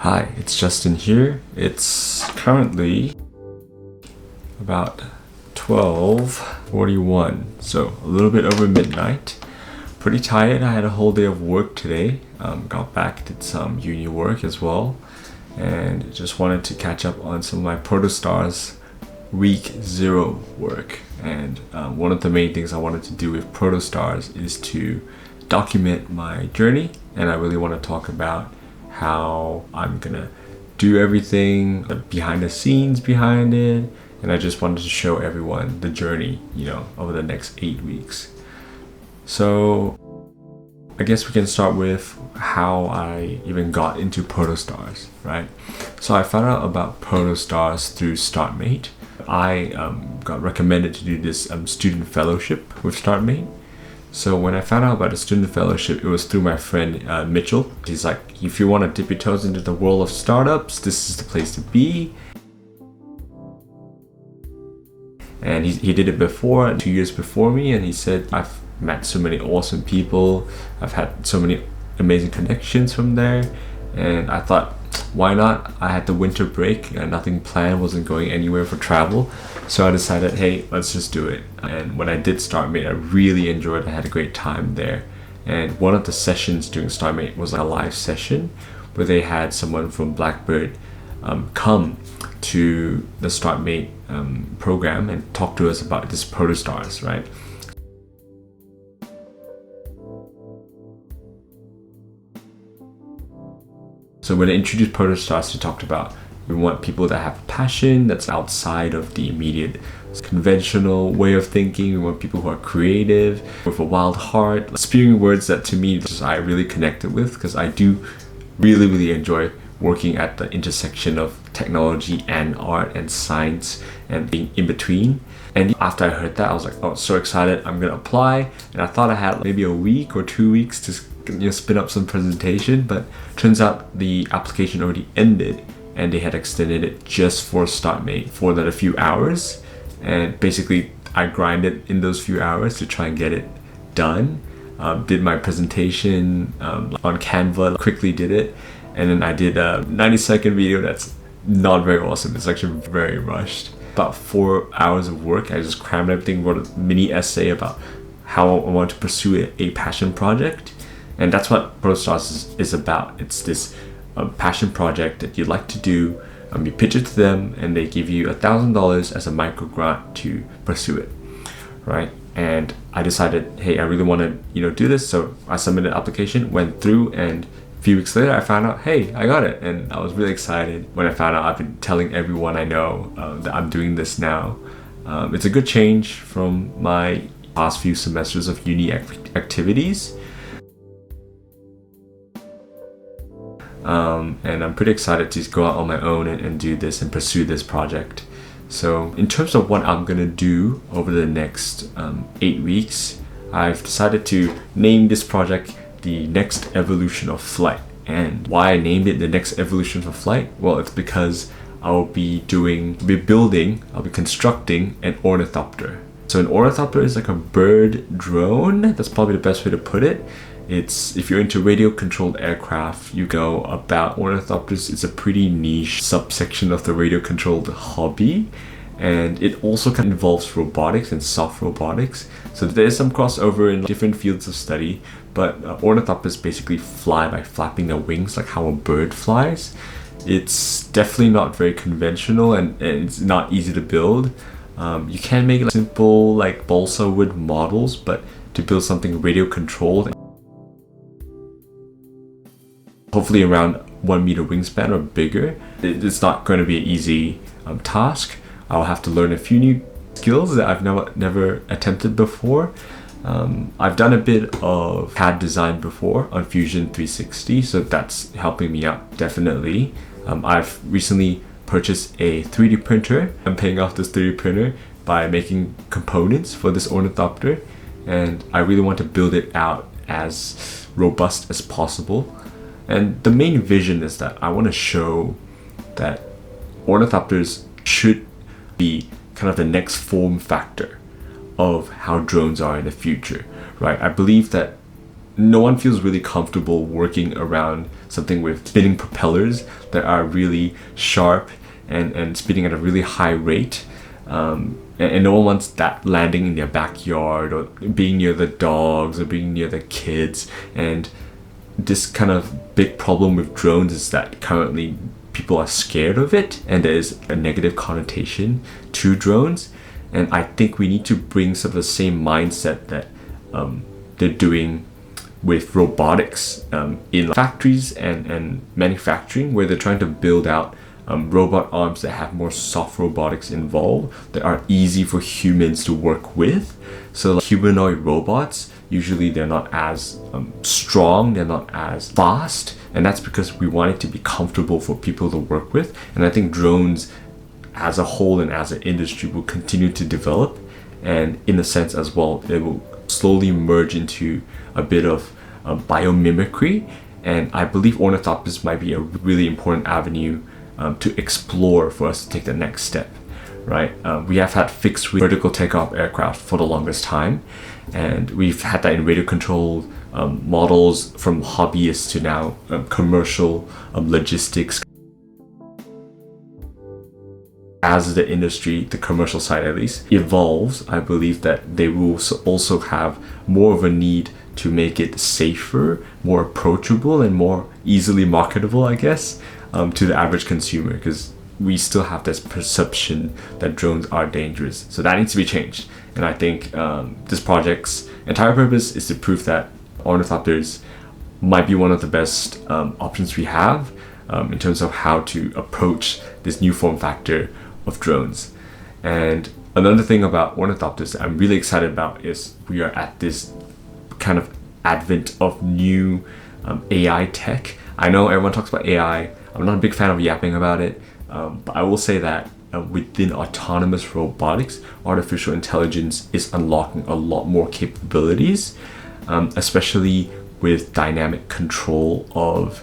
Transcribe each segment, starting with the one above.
Hi, it's Justin here. It's currently about 12:41, so a little bit over midnight. Pretty tired. I had a whole day of work today. Got back, did some uni work as well, and just wanted to catch up on some of my PROTOSTARS week 0 work. And one of the main things I wanted to do with PROTOSTARS is to document my journey, and I really want to talk about how I'm gonna do everything, the behind the scenes behind it, and I just wanted to show everyone the journey, over the next 8 weeks. So I guess we can start with how I even got into PROTOSTARS, right? So I found out about PROTOSTARS through StartMate. I got recommended to do this student fellowship with StartMate. So when I found out about the student fellowship, it was through my friend Mitchell. He's like, if you want to dip your toes into the world of startups, this is the place to be. And he did it before, 2 years before me, and he said, I've met so many awesome people, I've had so many amazing connections from there, and I thought, why not? I had the winter break and nothing planned, wasn't going anywhere for travel, so I decided, hey, let's just do it. And when I did StartMate, I really enjoyed it. I had a great time there. And one of the sessions during StartMate was like a live session where they had someone from Blackbird come to the StartMate program and talk to us about this PROTOSTARS, right? So when I introduced PROTOSTARS, we talked about we want people that have passion that's outside of the immediate conventional way of thinking. We want people who are creative, with a wild heart, spewing words that to me I really connected with, because I do really enjoy working at the intersection of technology and art and science and being in between. And after I heard that, I was like, oh, so excited, I'm gonna apply. And I thought I had maybe a week or 2 weeks to spin up some presentation, but turns out the application already ended and they had extended it just for StartMate for a few hours. And basically I grinded in those few hours to try and get it done. Did my presentation on Canva, quickly did it, and then I did a 90-second video that's not very awesome. It's actually very rushed. About 4 hours of work. I just crammed everything, wrote a mini essay about how I want to pursue a passion project. And that's what PROTOSTARS is about. It's this passion project that you like to do. You pitch it to them and they give you $1,000 as a micro grant to pursue it, right? And I decided, hey, I really want to do this. So I submitted an application, went through, and a few weeks later I found out, hey, I got it. And I was really excited when I found out. I've been telling everyone I know that I'm doing this now. It's a good change from my past few semesters of uni activities. And I'm pretty excited to go out on my own and do this and pursue this project. So in terms of what I'm gonna do over the next 8 weeks, I've decided to name this project the next evolution of flight. And why I named it the next evolution of flight? Well, it's because I'll be constructing an ornithopter. So an ornithopter is like a bird drone. That's probably the best way to put it. If you're into radio-controlled aircraft, you know about ornithopters. It's a pretty niche subsection of the radio-controlled hobby, and it also kind of involves robotics and soft robotics. So there's some crossover in different fields of study, but ornithopters basically fly by flapping their wings like how a bird flies. It's definitely not very conventional, and it's not easy to build. You can make simple balsa wood models, but to build something radio-controlled, hopefully around 1 meter wingspan or bigger, it's not going to be an easy task. I'll have to learn a few new skills that I've never attempted before. I've done a bit of CAD design before on Fusion 360, so that's helping me out definitely. I've recently purchased a 3D printer. I'm paying off this 3D printer by making components for this ornithopter, and I really want to build it out as robust as possible. And the main vision is that I want to show that ornithopters should be kind of the next form factor of how drones are in the future, right? I believe that no one feels really comfortable working around something with spinning propellers that are really sharp and spinning at a really high rate. And no one wants that landing in their backyard or being near the dogs or being near the kids. And this kind of big problem with drones is that currently people are scared of it, and there is a negative connotation to drones. And I think we need to bring some of the same mindset that they're doing with robotics in factories and manufacturing, where they're trying to build out robot arms that have more soft robotics involved, that are easy for humans to work with. So like humanoid robots, usually they're not as strong, they're not as fast, and that's because we want it to be comfortable for people to work with. And I think drones as a whole and as an industry will continue to develop, and in a sense as well, it will slowly merge into a bit of biomimicry. And I believe ornithopters might be a really important avenue to explore for us to take the next step, right? We have had fixed vertical takeoff aircraft for the longest time, and we've had that in radio controlled models from hobbyists to now commercial logistics. As the industry, the commercial side at least, evolves, I believe that they will also have more of a need to make it safer, more approachable, and more easily marketable, I guess, to the average consumer, because we still have this perception that drones are dangerous. So that needs to be changed. And I think this project's entire purpose is to prove that ornithopters might be one of the best options we have in terms of how to approach this new form factor of drones. And another thing about ornithopters that I'm really excited about is we are at this kind of advent of new AI tech. I know everyone talks about AI. I'm not a big fan of yapping about it, but I will say that within autonomous robotics, artificial intelligence is unlocking a lot more capabilities, especially with dynamic control of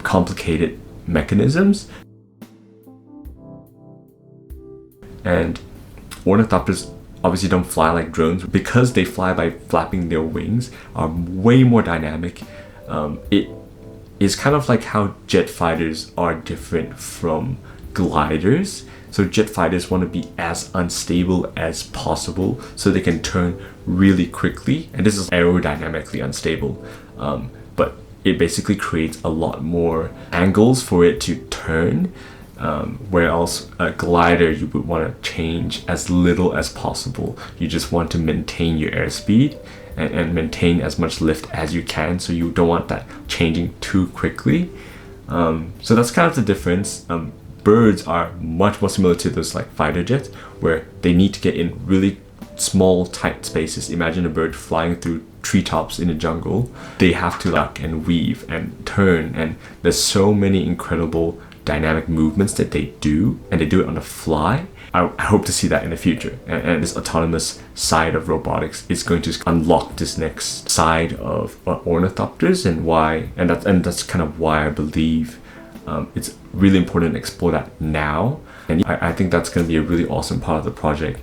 complicated mechanisms. And ornithopters obviously don't fly like drones. Because they fly by flapping their wings, are way more dynamic. It is kind of like how jet fighters are different from gliders. So jet fighters want to be as unstable as possible so they can turn really quickly, and this is aerodynamically unstable, but it basically creates a lot more angles for it to turn, whereas a glider, you would want to change as little as possible. You just want to maintain your airspeed and maintain as much lift as you can, so you don't want that changing too quickly. So that's kind of the difference. Birds are much more similar to those like fighter jets, where they need to get in really small tight spaces. Imagine a bird flying through treetops in a jungle. They have to duck and weave and turn, and there's so many incredible dynamic movements that they do, and they do it on the fly. I hope to see that in the future, and this autonomous side of robotics is going to unlock this next side of ornithopters, and that's kind of why I believe it's really important to explore that now. And I think that's going to be a really awesome part of the project.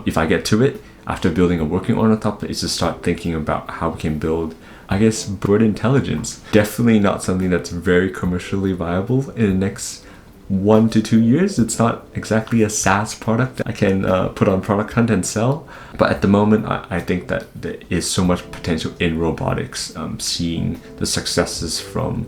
If I get to it, after building a working ornithopter, is to start thinking about how we can build, I guess, bird intelligence. Definitely not something that's very commercially viable in the next 1 to 2 years. It's not exactly a SaaS product that I can put on Product Hunt and sell. But at the moment, I think that there is so much potential in robotics. Seeing the successes from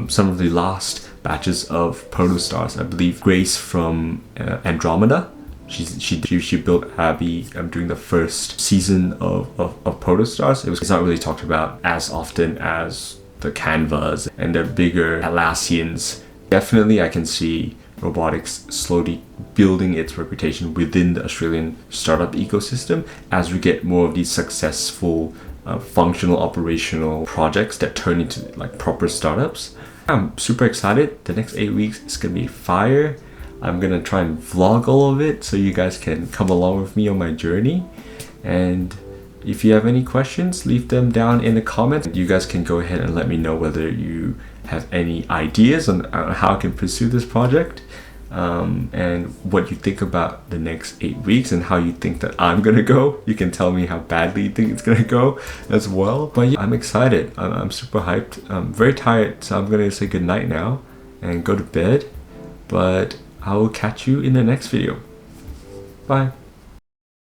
some of the last batches of PROTOSTARS. I believe Grace from Andromeda, she built Abby during the first season of PROTOSTARS. It's not really talked about as often as the Canvas and the bigger Atlassians. Definitely I can see robotics slowly building its reputation within the Australian startup ecosystem as we get more of these successful functional operational projects that turn into like proper startups. I'm super excited. The next 8 weeks is gonna be fire. I'm gonna try and vlog all of it so you guys can come along with me on my journey. And if you have any questions, leave them down in the comments. You guys can go ahead and let me know whether you have any ideas on how I can pursue this project. and what you think about the next 8 weeks and how you think that I'm gonna go. You can tell me how badly you think it's gonna go as well. But yeah, I'm excited. I'm super hyped. I'm very tired, so I'm gonna say goodnight now and go to bed. But I will catch you in the next video. Bye.